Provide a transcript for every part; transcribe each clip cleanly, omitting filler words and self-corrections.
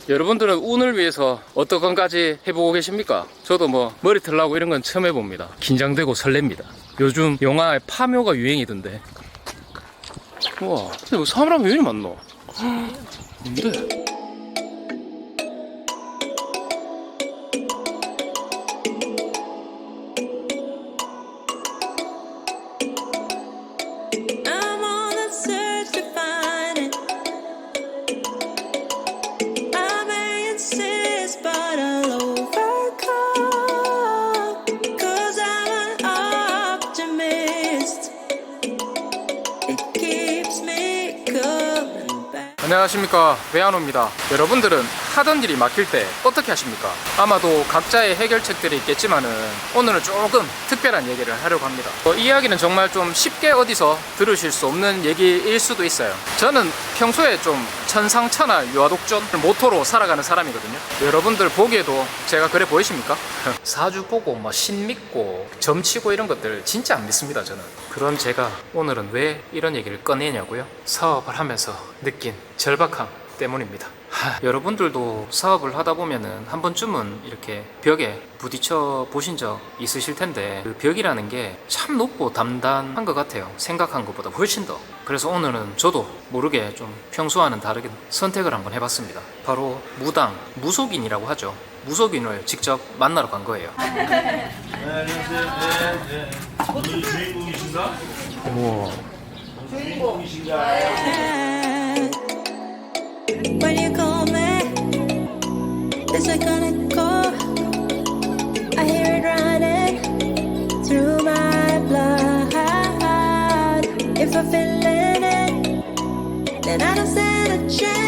여러분들은 운을 위해서 어떤 건까지 해보고 계십니까? 저도 뭐 머리 털라고 이런 건 처음 해봅니다. 긴장되고 설렙니다. 요즘 영화에 파묘가 유행이던데. 우와, 근데 뭐 사람이 왜 이리 많노? 뭔데? 안녕하십니까, 배한호입니다. 여러분들은 하던 일이 막힐 때 어떻게 하십니까? 아마도 각자의 해결책들이 있겠지만은 오늘은 조금 특별한 얘기를 하려고 합니다. 이 이야기는 정말 좀 쉽게 어디서 들으실 수 없는 얘기일 수도 있어요. 저는 평소에 좀 천상천하 유아독존을 모토로 살아가는 사람이거든요. 여러분들 보기에도 제가 그래 보이십니까? 사주 보고 뭐 신 믿고 점치고 이런 것들 진짜 안 믿습니다. 저는. 그런 제가 오늘은 왜 이런 얘기를 꺼내냐고요? 사업을 하면서 느낀 절박함 때문입니다. 여러분들도 사업을 하다 보면은 한 번쯤은 이렇게 벽에 부딪혀 보신 적 있으실 텐데, 그 벽이라는 게 참 높고 단단한 것 같아요. 생각한 것보다 훨씬 더. 그래서 오늘은 저도 모르게 좀 평소와는 다르게 선택을 한번 해봤습니다. 바로 무당, 무속인이라고 하죠. 무속인을 직접 만나러 간 거예요. 네, 안녕하세요. 네. 오늘 주인공이신가? 우와. 주인공이신가? When you call me, it's like an echo. I hear it running through my blood. If I'm feeling it, then I don't stand a chance.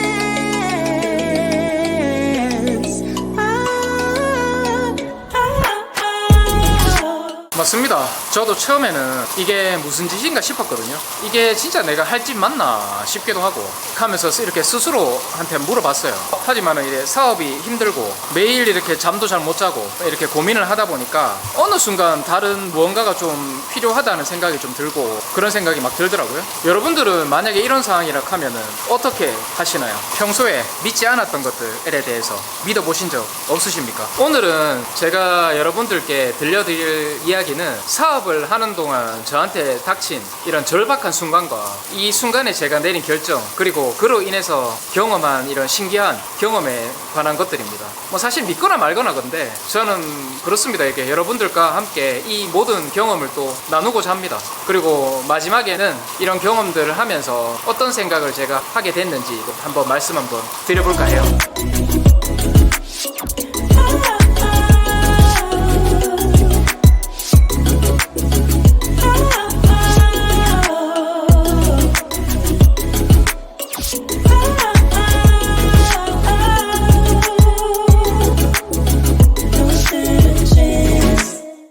맞습니다. 저도 처음에는 이게 무슨 짓인가 싶었거든요. 이게 진짜 내가 할 짓 맞나 싶기도 하고 하면서 이렇게 스스로한테 물어봤어요. 하지만 이제 사업이 힘들고 매일 이렇게 잠도 잘 못 자고 이렇게 고민을 하다 보니까 어느 순간 다른 무언가가 좀 필요하다는 생각이 좀 들고 그런 생각이 막 들더라고요. 여러분들은 만약에 이런 상황이라 하면은 어떻게 하시나요? 평소에 믿지 않았던 것들에 대해서 믿어보신 적 없으십니까? 오늘은 제가 여러분들께 들려드릴 이야기는 사업을 하는 동안 저한테 닥친 이런 절박한 순간과 이 순간에 제가 내린 결정, 그리고 그로 인해서 경험한 이런 신기한 경험에 관한 것들입니다. 뭐 사실 믿거나 말거나 건데 저는 그렇습니다. 이렇게 여러분들과 함께 이 모든 경험을 또 나누고자 합니다. 그리고 마지막에는 이런 경험들을 하면서 어떤 생각을 제가 하게 됐는지 한번 말씀 한번 드려볼까 해요.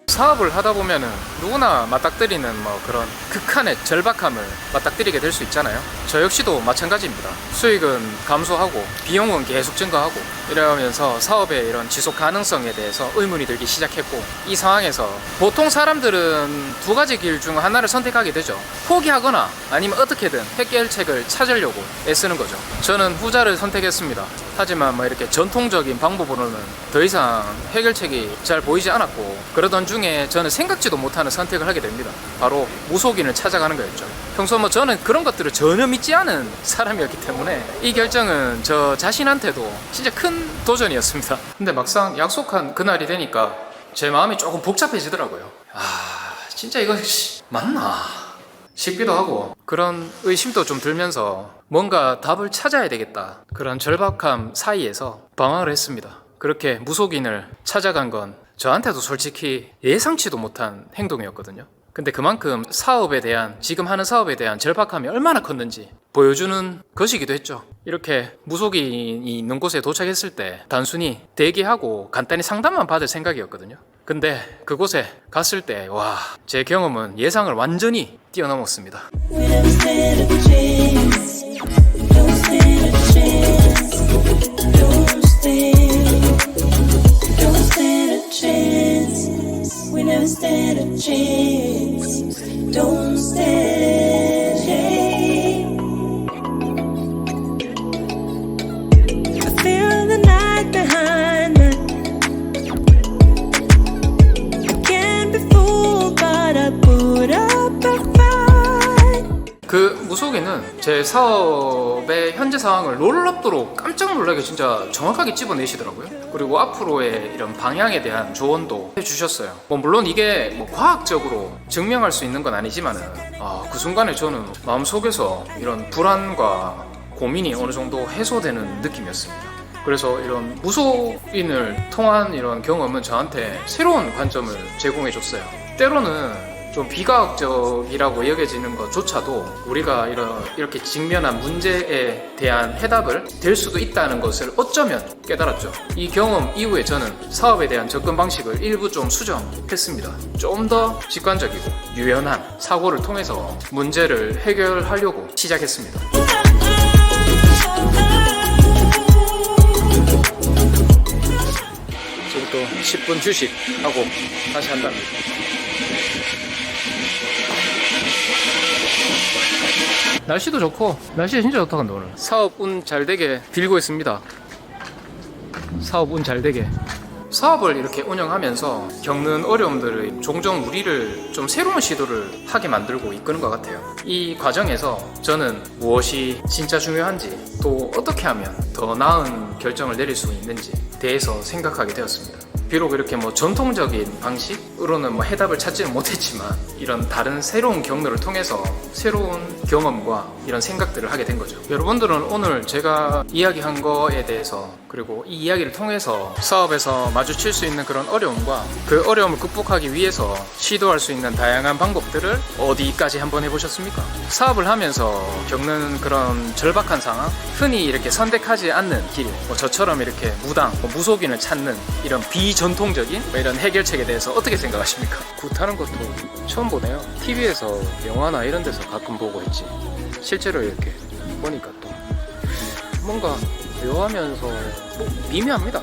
사업을 하다 보면은 누구나 맞닥뜨리는 뭐 그런 극한의 절박함을 맞닥뜨리게 될 수 있잖아요. 저 역시도 마찬가지입니다. 수익은 감소하고 비용은 계속 증가하고 이러면서 사업의 이런 지속 가능성에 대해서 의문이 들기 시작했고, 이 상황에서 보통 사람들은 두 가지 길 중 하나를 선택하게 되죠. 포기하거나 아니면 어떻게든 해결책을 찾으려고 애쓰는 거죠. 저는 후자를 선택했습니다. 하지만 뭐 이렇게 전통적인 방법으로는 더 이상 해결책이 잘 보이지 않았고, 그러던 중에 저는 생각지도 못하는 선택을 하게 됩니다. 바로 무속인을 찾아가는 거였죠. 평소 뭐 저는 그런 것들을 전혀 믿지 않은 사람이었기 때문에 이 결정은 저 자신한테도 진짜 큰 도전이었습니다. 근데 막상 약속한 그날이 되니까 제 마음이 조금 복잡해지더라고요. 진짜 이거 맞나 싶기도 하고, 그런 의심도 좀 들면서 뭔가 답을 찾아야 되겠다, 그런 절박함 사이에서 방황을 했습니다. 그렇게 무속인을 찾아간 건 저한테도 솔직히 예상치도 못한 행동이었거든요. 근데 그만큼 사업에 대한, 지금 하는 사업에 대한 절박함이 얼마나 컸는지 보여주는 것이기도 했죠. 이렇게 무속인이 있는 곳에 도착했을 때 단순히 대기하고 간단히 상담만 받을 생각이었거든요. 근데 그곳에 갔을 때 와, 제 경험은 예상을 완전히 뛰어넘었습니다. We never stand a chance. Don't stand a chance. Don't stand a chance. We never stand a chance. Don't stand a chance. I feel the 그 무속인은 제 사업의 현재 상황을 놀랍도록 깜짝 놀라게 진짜 정확하게 집어내시더라고요. 그리고 앞으로의 이런 방향에 대한 조언도 해주셨어요. 뭐 물론 이게 뭐 과학적으로 증명할 수 있는 건 아니지만은 그 순간에 저는 마음속에서 이런 불안과 고민이 어느 정도 해소되는 느낌이었습니다. 그래서 이런 무속인을 통한 이런 경험은 저한테 새로운 관점을 제공해줬어요. 때로는 좀 비과학적이라고 여겨지는 것조차도 우리가 이렇게 직면한 문제에 대한 해답을 될 수도 있다는 것을 어쩌면 깨달았죠. 이 경험 이후에 저는 사업에 대한 접근 방식을 일부 좀 수정했습니다. 좀 더 직관적이고 유연한 사고를 통해서 문제를 해결하려고 시작했습니다. 지금 또 10분 휴식하고 다시 한답니다. 날씨도 좋고 날씨 진짜 좋다. 근데 오늘 사업 운 잘 되게 빌고 있습니다. 사업 운 잘 되게. 사업을 이렇게 운영하면서 겪는 어려움들을 종종 우리를 좀 새로운 시도를 하게 만들고 이끄는 것 같아요. 이 과정에서 저는 무엇이 진짜 중요한지, 또 어떻게 하면 더 나은 결정을 내릴 수 있는지 대해서 생각하게 되었습니다. 비록 이렇게 뭐 전통적인 방식으로는 뭐 해답을 찾지는 못했지만 이런 다른 새로운 경로를 통해서 새로운 경험과 이런 생각들을 하게 된 거죠. 여러분들은 오늘 제가 이야기한 거에 대해서, 그리고 이 이야기를 통해서 사업에서 마주칠 수 있는 그런 어려움과 그 어려움을 극복하기 위해서 시도할 수 있는 다양한 방법들을 어디까지 한번 해보셨습니까? 사업을 하면서 겪는 그런 절박한 상황, 흔히 이렇게 선택하지 않는 길, 뭐 저처럼 이렇게 무당, 무속인을 찾는 이런 비전통적인 이런 해결책에 대해서 어떻게 생각하십니까? 굿하는 것도 처음 보네요. TV에서 영화나 이런 데서 가끔 보고 있지, 실제로 이렇게 보니까 또 뭔가 묘하면서 뭐 미묘합니다.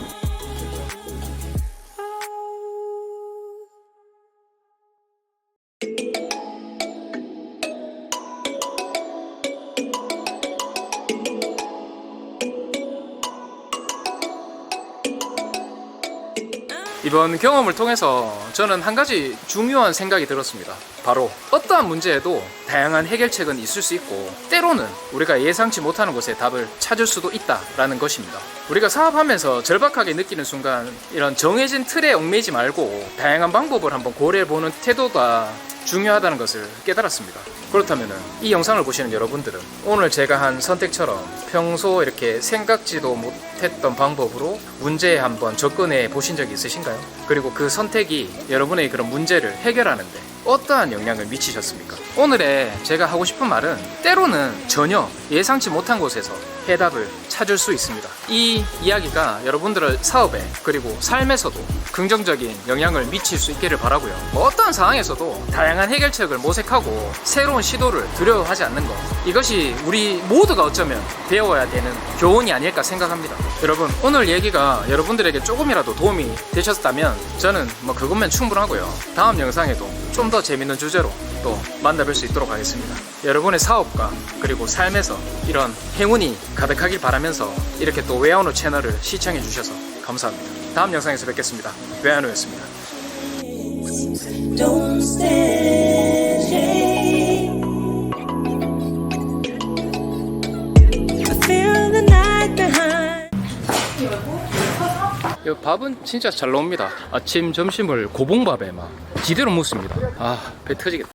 이번 경험을 통해서 저는 한 가지 중요한 생각이 들었습니다. 바로 어떠한 문제에도 다양한 해결책은 있을 수 있고, 때로는 우리가 예상치 못하는 곳에 답을 찾을 수도 있다라는 것입니다. 우리가 사업하면서 절박하게 느끼는 순간 이런 정해진 틀에 얽매이지 말고 다양한 방법을 한번 고려해보는 태도가 중요하다는 것을 깨달았습니다. 그렇다면 이 영상을 보시는 여러분들은 오늘 제가 한 선택처럼 평소 이렇게 생각지도 못했던 방법으로 문제에 한번 접근해 보신 적이 있으신가요? 그리고 그 선택이 여러분의 그런 문제를 해결하는데 어떠한 영향을 미치셨습니까? 오늘의 제가 하고 싶은 말은 때로는 전혀 예상치 못한 곳에서 해답을 찾을 수 있습니다. 이 이야기가 여러분들의 사업에 그리고 삶에서도 긍정적인 영향을 미칠 수 있기를 바라고요. 어떠한 상황에서도 다양한 해결책을 모색하고 새로운 시도를 두려워하지 않는 것, 이것이 우리 모두가 어쩌면 배워야 되는 교훈이 아닐까 생각합니다. 여러분, 오늘 얘기가 여러분들에게 조금이라도 도움이 되셨다면 저는 뭐 그것만 충분하고요. 다음 영상에도 좀 더 재밌는 주제로 또 만나뵐 수 있도록 하겠습니다. 여러분의 사업과 그리고 삶에서 이런 행운이 가득하길 바라면서 이렇게 또 외환우 채널을 시청해 주셔서 감사합니다. 다음 영상에서 뵙겠습니다. 외환우였습니다. Don't stand. I feel the night behind. 이 밥은 진짜 잘 나옵니다. 아침 점심을 고봉밥에 막 지대로 묻습니다. 배 터지겠다.